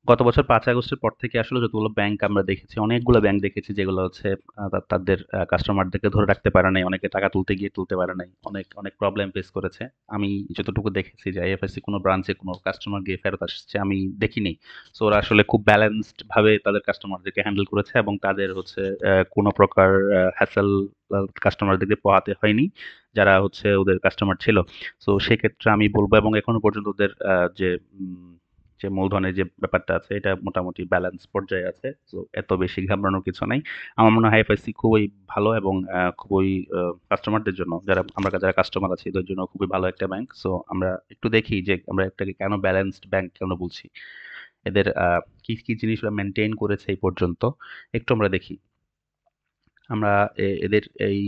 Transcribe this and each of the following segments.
গত বছর ৫ই আগস্টের পর থেকে আসলে যতগুলো ব্যাংক আমরা দেখেছি, অনেকগুলো ব্যাংক দেখেছি যেগুলো হচ্ছে তাদের কাস্টমারদেরকে ধরে রাখতে পারে নাই। অনেকে টাকা তুলতে গিয়ে তুলতে পারে নাই। অনেক, অনেক প্রবলেম ফেস করেছে। আমি যতটুকু দেখেছি যে আইএফএসসি কোনো ব্রাঞ্চে কোনো কাস্টমার গিয়ে ফেরত আসছে আমি দেখিনি। সো ওরা আসলে খুব ব্যালেন্সড ভাবে তাদের কাস্টমারদেরকে হ্যান্ডেল করেছে এবং তাদের হচ্ছে কোনো প্রকার হ্যাসেল কাস্টমারদেরকে পোহাতে হয়নি, যারা হচ্ছে ওদের কাস্টমার ছিল। সো সেক্ষেত্রে আমি বলব, এবং এখনো পর্যন্ত ওদের যে মূলধনের যে ব্যাপারটা আছে এটা মোটামুটি ব্যালেন্স পর্যায়ে আছে। তো এত বেশি ঘাবড়ানোর কিছু নাই। আমার মনে হয় এফআইসি খুবই ভালো এবং খুবই কাস্টমারদের জন্য, যারা কাস্টমার আছি এদের জন্য খুবই ভালো একটা ব্যাংক। সো আমরা একটু দেখি যে আমরা এটাকে কেন ব্যালেন্সড ব্যাংক কেন বলছি। এদের কি কি জিনিস ওরা মেনটেন করেছে এই পর্যন্ত একটু আমরা দেখি। আমরা এদের এই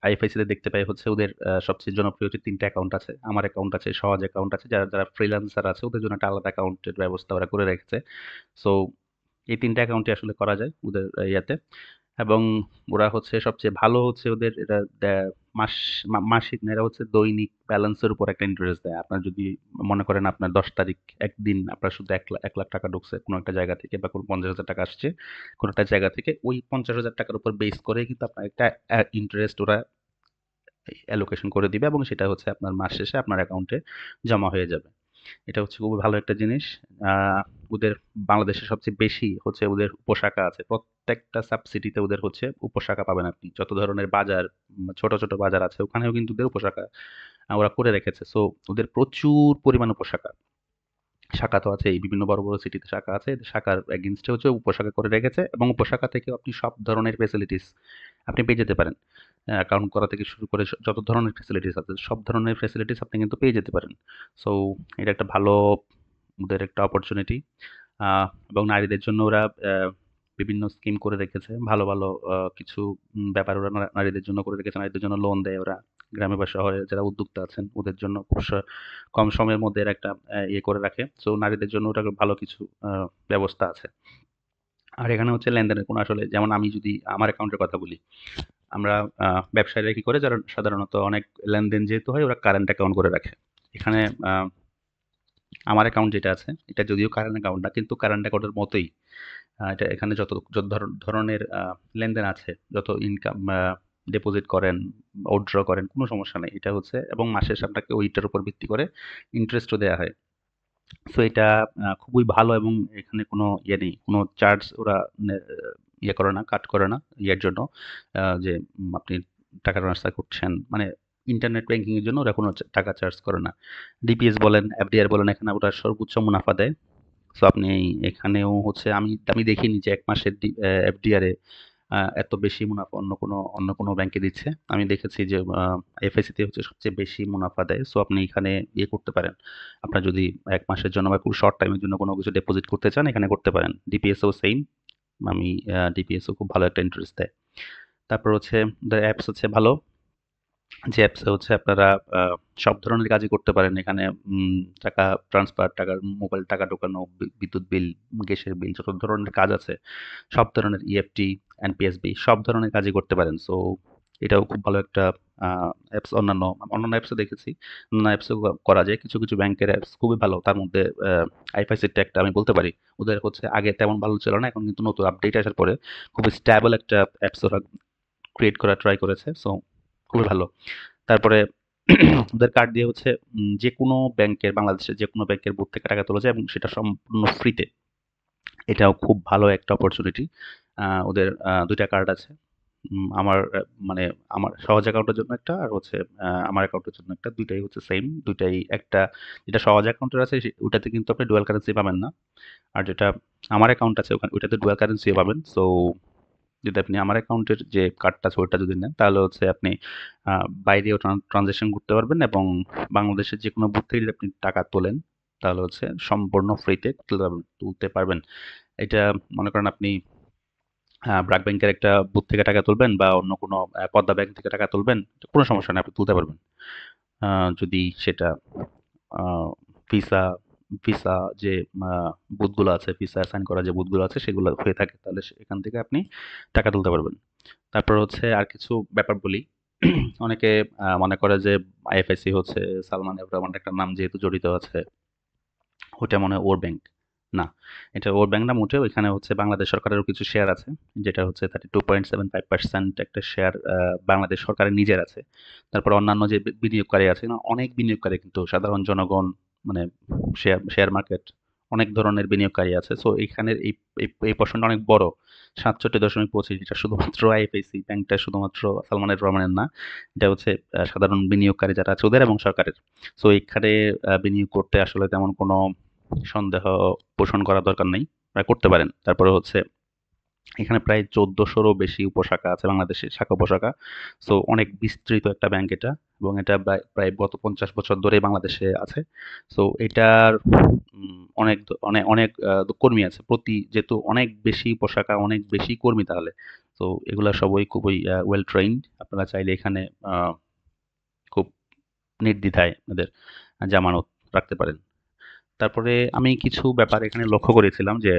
আইএফআইসি তে দেখতে পাই হচ্ছে ওদের সবচেয়ে জনপ্রিয় হচ্ছে ৩ টা অ্যাকাউন্ট আছে। আমার অ্যাকাউন্ট আছে, সহজ অ্যাকাউন্ট আছে। যারা ফ্রিল্যান্সার আছে ওদের জন্য একটা আলাদা অ্যাকাউন্টের ব্যবস্থা ওরা করে রেখেছে। সো এই ৩ টা অ্যাকাউন্টই আসলে করা যায় ওদের ইয়াতে। এবং ওরা হচ্ছে সবচেয়ে ভালো হচ্ছে ওদের এটা মাস মাসিক না, এরা হচ্ছে দৈনিক ব্যালেন্সের উপর একটা ইন্টারেস্ট দেয়। আপনার যদি মনে করেন আপনার ১০ তারিখ একদিন আপনার শুধু ১ লাখ টাকা ঢুকছে কোনো একটা জায়গা থেকে, বা কোনো ৫০,০০০ টাকা আসছে কোনো একটা জায়গা থেকে, ওই ৫০,০০০ টাকার উপর বেস করে কিন্তু আপনার একটা ইন্টারেস্ট ওরা অ্যালোকেশন করে দিবে এবং সেটা হচ্ছে আপনার মাস শেষে আপনার অ্যাকাউন্টে জমা হয়ে যাবে। এটা হচ্ছে খুবই ভালো একটা জিনিস। আহ, ওদের বাংলাদেশে সবচেয়ে বেশি হচ্ছে ওদের উপশাখা আছে। প্রত্যেকটা সাবসিডিতে ওদের হচ্ছে উপশাখা পাবেন আপনি। যত ধরনের বাজার, ছোট ছোট বাজার আছে ওখানেও কিন্তু ওদের উপশাখা ওরা করে রেখেছে। সো ওদের প্রচুর পরিমাণ উপশাখা, শাখা তো আছেই, বিভিন্ন বড় বড় সিটিতে শাখা আছে। শাখার এগেইনস্টে হচ্ছে উপশাখা করে রেখেছে এবং উপশাখা থেকে আপনি সব ধরনের ফেসিলিটিস আপনি পেয়ে যেতে পারেন। অ্যাকাউন্ট করা থেকে শুরু করে যত ধরনের ফেসিলিটিস আছে সব ধরনের ফেসিলিটিস আপনি কিন্তু পেয়ে যেতে পারেন। সো এটা একটা ভালো ওদের একটা অপরচুনিটি। এবং নারীদের জন্য ওরা বিভিন্ন স্কিম করে রেখেছে। ভালো, ভালো কিছু ব্যাপার ওরা নারীদের জন্য করে রেখেছে। নারীদের জন্য লোন দেয় ওরা। গ্রামে বা শহরে যারা উদ্যোক্তা আছেন ওদের জন্য খুব কম সময়ের মধ্যে এরা একটা ইয়ে করে রাখে। সো নারীদের জন্য ওটা ভালো কিছু ব্যবস্থা আছে। আর এখানে হচ্ছে লেনদেনের কোনো আসলে, যেমন আমি যদি আমার অ্যাকাউন্টের কথা বলি, আমরা ব্যবসায়ীরা কি করে, যারা সাধারণত অনেক লেনদেন যেহেতু হয় ওরা কারেন্ট অ্যাকাউন্ট করে রাখে। এখানে আমার অ্যাকাউন্ট যেটা আছে এটা যদিও কারেন্ট অ্যাকাউন্ট না, কিন্তু কারেন্ট অ্যাকাউন্টের মতোই এটা এখানে যত ধরনের লেনদেন আছে, যত ইনকাম ডিপোজিট করেন, উইথড্র করেন, কোনো সমস্যা নেই। এটা হচ্ছে, এবং মাসে শেষে আপনাকে ওইটার উপর ভিত্তি করে ইন্টারেস্টও দেয়া হয়। সো এটা খুবই ভালো এবং এখানে কোনো ইয়ে নেই, কোনো চার্জ ওরা নে ইয়ে করে না, কাট করে না ইয়ের জন্য। যে আপনি টাকা ট্রান্সফার করছেন মানে ইন্টারনেট ব্যাংকিং এর জন্য ওরা কোনো টাকা চার্জ করে না। ডিপিএস বলেন, এফডিআর বলেন, এখানে ওরা সর্বোচ্চ মুনাফা দেয়। সো আপনি এখানেও হচ্ছে আমি দেখিনি যে ১ মাসের এফডিআর এ এত বেশি মুনাফা অন্য কোনো ব্যাংকে দিচ্ছে। আমি দেখেছি যে এফআইসি তে হচ্ছে সবচেয়ে বেশি মুনাফা দেয়। সো আপনি এখানে ইয়ে করতে পারেন। আপনার যদি ১ মাসের জন্য বা খুব শর্ট টাইমের জন্য কোনো কিছু ডিপোজিট করতে চান এখানে করতে পারেন। ডিপিএস ও সেইম। আমি ডিপিএস ও খুব ভালো একটা ইন্টারেস্ট দেয়। তারপর হচ্ছে ওদের অ্যাপস হচ্ছে ভালো। যে অ্যাপসে হচ্ছে আপনারা আ সব ধরনের কাজই করতে পারেন। এখানে টাকা ট্রান্সফার, মোবাইল টাকা ঢোকানো, বিদ্যুৎ বিল, গ্যাসের বিল, যত ধরনের কাজ আছে, সব ধরনের ইএফটি, এনপিএসবি সব ধরনের কাজই করতে পারেন। সো এটাও খুব ভালো একটা আ অ্যাপস। অন্যান্য অ্যাপসও দেখেছি। অন্যান্য অ্যাপসেও করা যায়। কিছু, কিছু ব্যাংকের অ্যাপস খুবই ভালো। তার মধ্যে আইফআইসির একটা আমি বলতে পারি। ওদের হচ্ছে আগে তেমন ভালো ছিল না। এখন কিন্তু নতুন আপডেট আসার পরে খুব স্টেবল একটা অ্যাপস ওরা ক্রিয়েট করার ট্রাই করেছে। সো খুবই ভালো। তারপরে ওদের কার্ড দিয়ে হচ্ছে যেকোনো ব্যাংকের, বাংলাদেশের যেকোনো ব্যাংকের বুথ থেকে টাকা তোলা যায় এবং সেটা সম্পূর্ণ ফ্রিতে। এটাও খুব ভালো একটা অপরচুনিটি। ওদের ২ টা কার্ড আছে। আমার মানে আমার সহজ অ্যাকাউন্টের জন্য একটা, আর হচ্ছে আমার অ্যাকাউন্টের জন্য একটা। ২ টাই হচ্ছে সেইম। ২ টাই একটা, যেটা সহজ অ্যাকাউন্টের আছে ওটাতে কিন্তু আপনি ডুয়াল কারেন্সি পাবেন না। আর যেটা আমার অ্যাকাউন্ট আছে ওইটাতে ডুয়াল কারেন্সিও পাবেন। সো যদি আপনি আমার অ্যাকাউন্টের যে কার্ডটা আছে ওটা যদি নেন তাহলে হচ্ছে আপনি বাইরেও ট্রানজ্যাকশন করতে পারবেন এবং বাংলাদেশের যেকোনো বুথ থেকে যদি আপনি টাকা তোলেন তাহলে হচ্ছে সম্পূর্ণ ফ্রিতে তুলতে পারবেন। এটা মনে করেন আপনি ব্র্যাক ব্যাংকের একটা বুথ থেকে টাকা তুলবেন বা অন্য কোনো পদ্মা ব্যাংক থেকে টাকা তুলবেন, কোনো সমস্যা নেই, আপনি তুলতে পারবেন। যদি সেটা আ ভিসা ভিসা যে আ বুথগুলো আছে, ভিসা অ্যাসাইন করা যে বুথগুলো আছে সেগুলো হয়ে থাকে তাহলে এখান থেকে আপনি টাকা তুলতে পারবেন। তারপর হচ্ছে আর কিছু ব্যাপার বলি। অনেকে মনে করে যে আইএফএসসি হচ্ছে সালমান এফ রহমানের একটা নাম যেহেতু জড়িত আছে, ওইটা মনে হয় ওর ব্যাংক। না, এটা ওর ব্যাংক না মোটেও। এখানে হচ্ছে বাংলাদেশ সরকারেরও কিছু শেয়ার আছে। যেটা হচ্ছে 32.75% একটা শেয়ার বাংলাদেশ সরকারের নিজের আছে। তারপর অন্যান্য যে বিনিয়োগকারী আছে না, অনেক বিনিয়োগকারী কিন্তু সাধারণ জনগণ, মানে শেয়ার মার্কেট, অনেক ধরনের বিনিয়োগকারী আছে। সো এখানের এই পোর্শনটা অনেক বড়। 67.25, এটা শুধুমাত্র আইএফআইসি ব্যাংকটা শুধুমাত্র সালমানের রহমানের না। এটা হচ্ছে সাধারণ বিনিয়োগকারী যারা আছে ওদের এবং সরকারের। সো এখানে বিনিয়োগ করতে আসলে তেমন কোনো সন্দেহ পোষণ করার দরকার নেই। করতে পারেন। তারপরে হচ্ছে এখানে প্রায় ১৪০০রও বেশি উপশাখা আছে বাংলাদেশের, শাখা উপশাখা। সো অনেক বিস্তৃত একটা ব্যাংক এটা, এবং এটা প্রায় গত ৫০ বছর ধরেই বাংলাদেশে আছে। সো এটার অনেক অনেক অনেক কর্মী আছে। যেহেতু অনেক বেশি উপশাখা, অনেক বেশি কর্মী তাহলে। তো এগুলা সবই খুবই ওয়েল ট্রেইনড। আপনারা চাইলে এখানে আ খুব নির্দ্বিধায় আপনাদের জামানত রাখতে পারেন। তারপরে আমি কিছু ব্যাপার এখানে লক্ষ্য করেছিলাম যে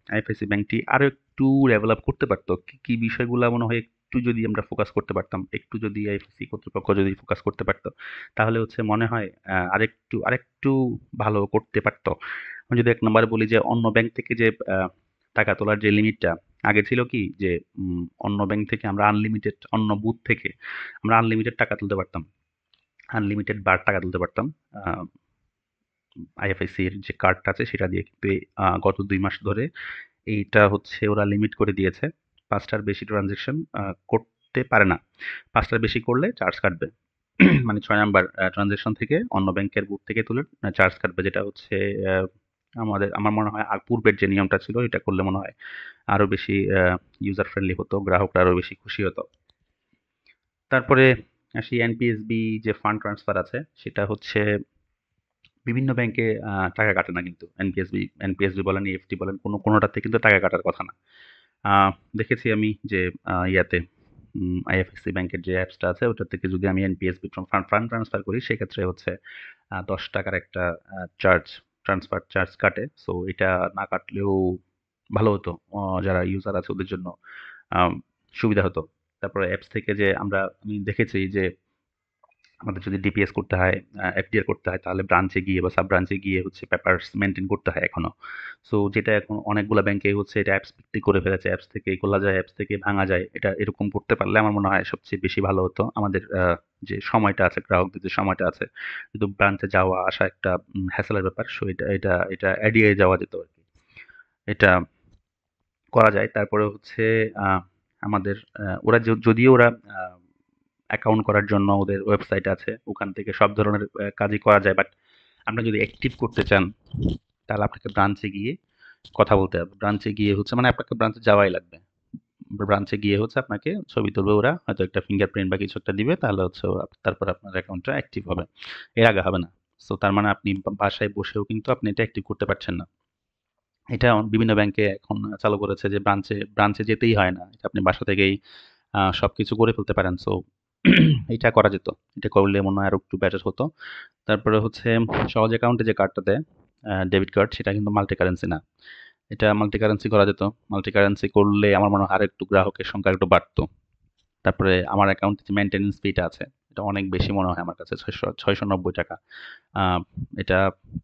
আইএফআইসি ব্যাংকটি আরো একটু ডেভেলপ করতে পারতো। কি বিষয়গুলা মনে হয় একটু যদি আমরা ফোকাস করতে পারতাম, একটু যদি আইএফআইসি কর্তৃপক্ষ যদি ফোকাস করতে পারতো, তাহলে হচ্ছে মনে হয় আরেকটু ভালো করতে পারতো। আমি যদি ১ নাম্বারে বলি যে অন্য ব্যাংক থেকে যে টাকা তোলার যে লিমিটটা, আগে ছিল কি যে অন্য ব্যাংক থেকে আমরা আনলিমিটেড, অন্য বুথ থেকে আমরা আনলিমিটেড টাকা তুলতে পারতাম। আনলিমিটেড বার টাকা তুলতে পারতাম। আ আইএফআইসির যে কার্ডটা আছে সেটা দিয়ে। কিন্তু গত ২ মাস ধরে এইটা হচ্ছে ওরা লিমিট করে দিয়েছে। ৫ টার বেশি ট্রান্সেকশন করতে পারে না। ৫ টার বেশি করলে চার্জ কাটবে। মানে ৬ নাম্বার ট্রান্সেকশন থেকে অন্য ব্যাংকের বুথ থেকে তুলে চার্জ কাটবে। যেটা হচ্ছে আ আমার মনে হয় পূর্বের যে নিয়মটা ছিল এটা করলে মনে হয় আরো বেশি ইউজার ফ্রেন্ডলি হতো। গ্রাহকরা আরো বেশি খুশি হতো। তারপরে আসি এনপিএসবি যে ফান্ড ট্রান্সফার আছে সেটা হচ্ছে বিভিন্ন ব্যাংকে টাকা কাটে না কিন্তু। এনপিএসবি বলেন, ইএফটি বলেন, কোনোটাতে কিন্তু টাকা কাটার কথা না। আ দেখেছি আমি যে ইয়াতে আইএফএসসি ব্যাংকের যে অ্যাপসটা আছে ওটা থেকে যদি আমি এনপিএসবি ফান্ড ট্রান্সফার করি সেক্ষেত্রে হচ্ছে ৳১০ র একটা ট্রান্সফার চার্জ কাটে। সো এটা না কাটলেও ভালো হতো। যারা ইউজার আছে ওদের জন্য আম সুবিধা হতো। তারপরে অ্যাপস থেকে যে আমি দেখেছি যে আমাদের যদি ডিপিএস করতে হয়, এফডিআর করতে হয় তাহলে ব্রাঞ্চে গিয়ে বা সাব ব্রাঞ্চে গিয়ে হচ্ছে পেপারস মেইনটেইন করতে হয় এখনো। সো যেটা এখন অনেকগুলা ব্যাংকে হচ্ছে এটা অ্যাপস ভিত্তিক করে ফেলেছে। অ্যাপস থেকেই খোলা যায়, অ্যাপস থেকে ভাঙা যায়। এটা এরকম করতে পারলে আমার মনে হয় সবচেয়ে বেশি ভালো হতো। আমাদের যে সময়টা আছে, গ্রাহকদের যে সময়টা আছে, কিন্তু ব্রাঞ্চে যাওয়া আসা একটা হ্যাসেলের ব্যাপার। সো এটা এড়িয়ে যাওয়া যেত আরকি। এটা করা যায়। তারপরে হচ্ছে আ আমাদের ওরা যদিও ওরা আ অ্যাকাউন্ট করার জন্য ওদের ওয়েবসাইট আছে। ওখান থেকে সব ধরনের কাজই করা যায়। বাট আপনি যদি অ্যাক্টিভ করতে চান, তাহলে আপনাকে ব্রাঞ্চে গিয়ে কথা বলতে হবে। ব্রাঞ্চে গিয়ে হচ্ছে মানে আপনাকে ব্রাঞ্চে যাওয়াই লাগবে। ব্রাঞ্চে গিয়ে হচ্ছে আপনাকে ছবি তুলবে ওরা। হয়তো একটা ফিঙ্গারপ্রিন্ট বা কিছু একটা দিবে। তাহলে হচ্ছে তারপর আপনার অ্যাকাউন্টটা অ্যাক্টিভ হবে। এর আগে হবে না। সো তার মানে আপনি বাসায় বসেও কিন্তু আপনি এটা অ্যাক্টিভ করতে পারছেন না। এটা বিভিন্ন ব্যাংকে এখন চালু করেছে যে ব্রাঞ্চে যেতেই হয় না। এটা আপনি বাসা থেকেই সবকিছু করে ফেলতে পারেন। সো এটা করা যেত। এটা করলে মনে হয় আরো একটু বেটার হতো। তারপরে হচ্ছে সহজ অ্যাকাউন্টে যে কার্ডটা দেয়, ডেবিট কার্ড, সেটা কিন্তু মাল্টি কারেন্সি না। এটা মাল্টি কারেন্সি করা যেত। মাল্টি কারেন্সি করলে আমার মনে হয় আরেকটু গ্রাহকের সংখ্যা একটু বাড়তো। তারপরে আমার অ্যাকাউন্টে যে মেইনটেন্যান্স ফিটা আছে, এটা অনেক বেশি মনে হয় আমার কাছে, ৳৬৯০ আ এটা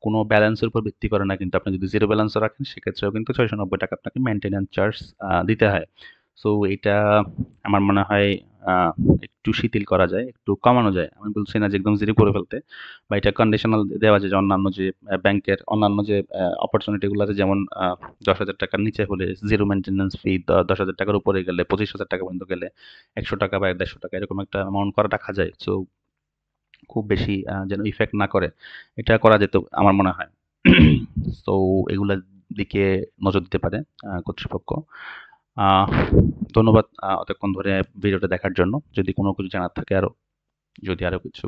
কোনো ব্যালেন্সের উপর ভিত্তি করে না, কিন্তু আপনি যদি জিরো ব্যালেন্সও রাখেন সেক্ষেত্রেও কিন্তু ৳৬৯০ আপনাকে মেইনটেন্যান্স চার্জ দিতে হয়। সো এটা আমার মনে হয় আ একটু শিথিল করা যায়, একটু কমানো যায়। আমি বলছি না যে একদম জিরো করে ফেলতে, বা এটা কন্ডিশনাল দেওয়া যায় যে অন্যান্য যে ব্যাংকের অন্যান্য যে অপরচুনিটি গুলো আছে, যেমন ৳১০,০০০ র নিচে হলে জিরো মেইনটেন্যান্স ফি, ৳১০,০০০ র উপরে গেলে, ৳২৫,০০০ পর্যন্ত গেলে ৳১০০ বা ৳১৫০ এরকম একটা অ্যামাউন্ট করা রাখা যায়। সো খুব বেশি যেন ইফেক্ট না করে। এটা করা যেত আমার মনে হয়। সো এগুলার দিকে নজর দিতে পারে কর্তৃপক্ষ। আহ ধন্যবাদ এতক্ষণ ধরে ভিডিওটা দেখার জন্য। যদি কোনো কিছু জানার থাকে আরো, যদি আরো কিছু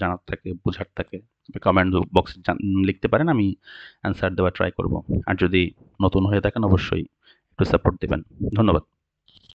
জানার থাকে, বোঝার থাকে, কমেন্ট বক্সে লিখতে পারেন। আমি অ্যান্সার দেওয়ার ট্রাই করব। আর যদি নতুন হয়ে থাকেন অবশ্যই একটু সাপোর্ট দিবেন। ধন্যবাদ।